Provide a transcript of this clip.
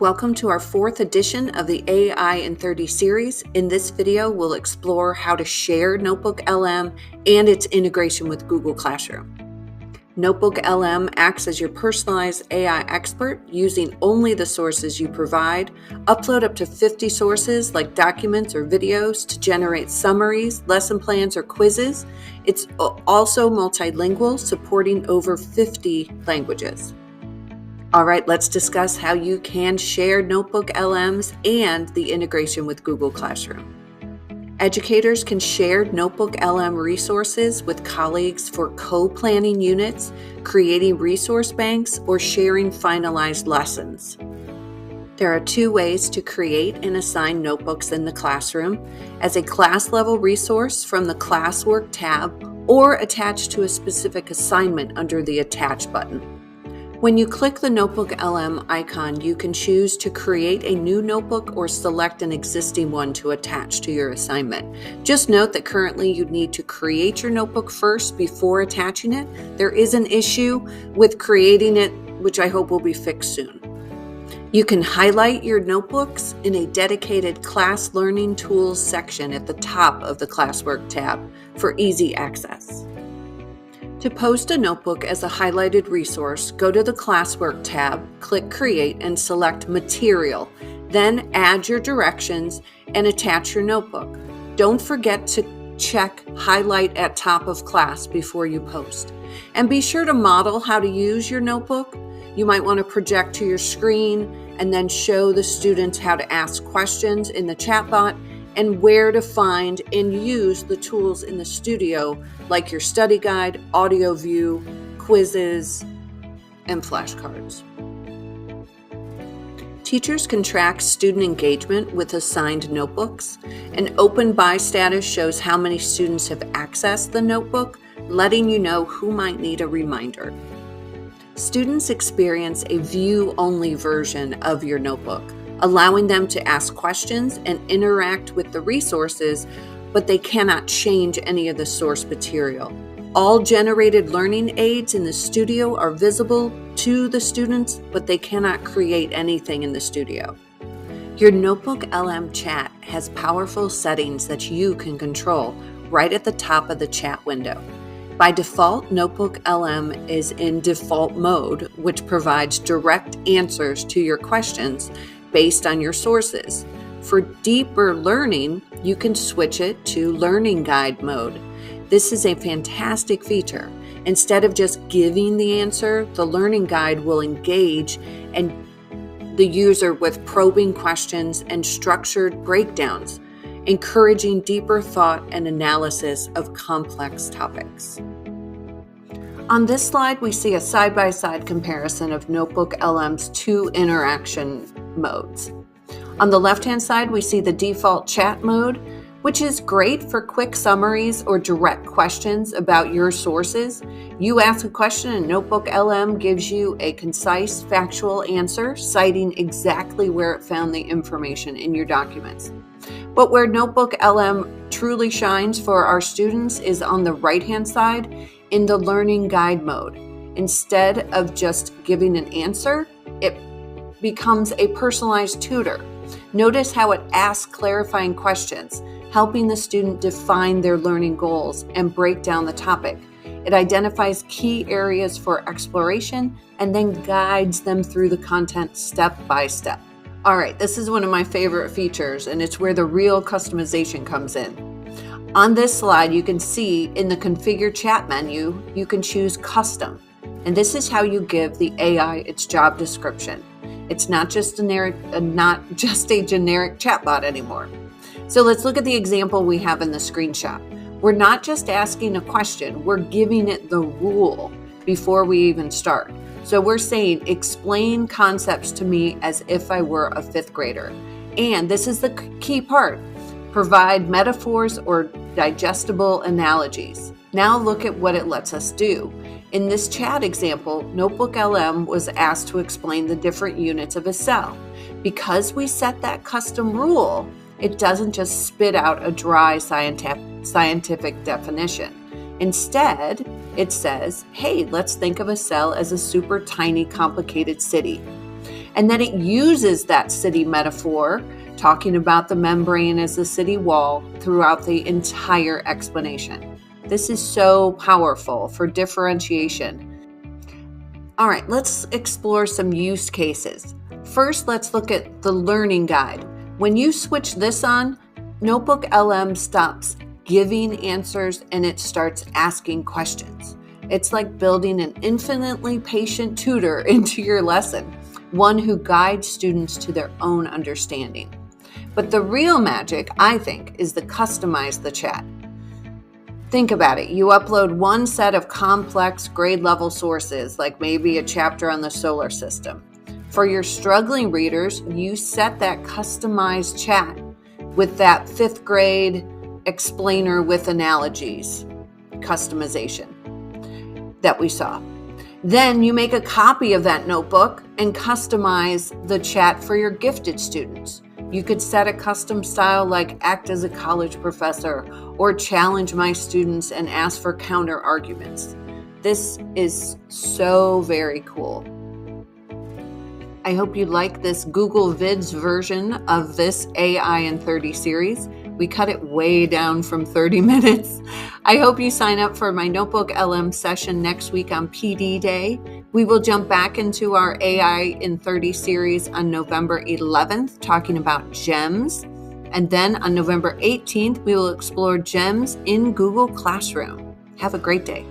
Welcome to our fourth edition of the AI in 30 series. In this video, we'll explore how to share NotebookLM and its integration with Google Classroom. NotebookLM acts as your personalized AI expert using only the sources you provide. Upload up to 50 sources like documents or videos to generate summaries, lesson plans, or quizzes. It's also multilingual, supporting over 50 languages. All right, let's discuss how you can share NotebookLMs and the integration with Google Classroom. Educators can share NotebookLM resources with colleagues for co-planning units, creating resource banks, or sharing finalized lessons. There are two ways to create and assign notebooks in the classroom: as a class-level resource from the Classwork tab, or attached to a specific assignment under the Attach button. When you click the NotebookLM icon, you can choose to create a new notebook or select an existing one to attach to your assignment. Just note that currently you need to create your notebook first before attaching it. There is an issue with creating it, which I hope will be fixed soon. You can highlight your notebooks in a dedicated Class Learning Tools section at the top of the Classwork tab for easy access. To post a notebook as a highlighted resource, go to the Classwork tab, click Create, and select Material. Then add your directions and attach your notebook. Don't forget to check Highlight at Top of Class before you post. And be sure to model how to use your notebook. You might want to project to your screen and then show the students how to ask questions in the chatbot and where to find and use the tools in the studio, like your study guide, audio view, quizzes, and flashcards. Teachers can track student engagement with assigned notebooks. An open by status shows how many students have accessed the notebook, letting you know who might need a reminder. Students experience a view-only version of your notebook, allowing them to ask questions and interact with the resources, but they cannot change any of the source material. All generated learning aids in the studio are visible to the students, but they cannot create anything in the studio. Your NotebookLM chat has powerful settings that you can control right at the top of the chat window. By default, NotebookLM is in default mode, which provides direct answers to your questions based on your sources. For deeper learning, you can switch it to learning guide mode. This is a fantastic feature. Instead of just giving the answer, the learning guide will engage the user with probing questions and structured breakdowns, encouraging deeper thought and analysis of complex topics. On this slide, we see a side-by-side comparison of NotebookLM's two interaction modes. On the left-hand side, we see the default chat mode, which is great for quick summaries or direct questions about your sources. You ask a question and NotebookLM gives you a concise, factual answer, citing exactly where it found the information in your documents. But where NotebookLM truly shines for our students is on the right-hand side in the learning guide mode. Instead of just giving an answer, it becomes a personalized tutor. Notice how it asks clarifying questions, helping the student define their learning goals and break down the topic. It identifies key areas for exploration and then guides them through the content step by step. All right, this is one of my favorite features, and it's where the real customization comes in. On this slide, you can see in the Configure Chat menu, you can choose Custom. And this is how you give the AI its job description. It's not just a generic chatbot anymore. So let's look at the example we have in the screenshot. We're not just asking a question, we're giving it the rule before we even start. So we're saying, explain concepts to me as if I were a fifth grader. And this is the key part, provide metaphors or digestible analogies. Now look at what it lets us do. In this chat example, NotebookLM was asked to explain the different units of a cell. Because we set that custom rule, it doesn't just spit out a dry scientific definition. Instead, it says, hey, let's think of a cell as a super tiny, complicated city. And then it uses that city metaphor, talking about the membrane as the city wall, throughout the entire explanation. This is so powerful for differentiation. All right, let's explore some use cases. First, let's look at the learning guide. When you switch this on, NotebookLM stops giving answers and it starts asking questions. It's like building an infinitely patient tutor into your lesson, one who guides students to their own understanding. But the real magic, I think, is to customize the chat. Think about it. You upload one set of complex grade level sources, like maybe a chapter on the solar system. For your struggling readers, you set that customized chat with that 5th grade explainer with analogies customization that we saw. Then you make a copy of that notebook and customize the chat for your gifted students. You could set a custom style like act as a college professor or challenge my students and ask for counter arguments. This is so very cool. I hope you like this Google Vids version of this AI in 30 series. We cut it way down from 30 minutes. I hope you sign up for my NotebookLM session next week on PD Day. We will jump back into our AI in 30 series on November 11th, talking about gems. And then on November 18th, we will explore gems in Google Classroom. Have a great day.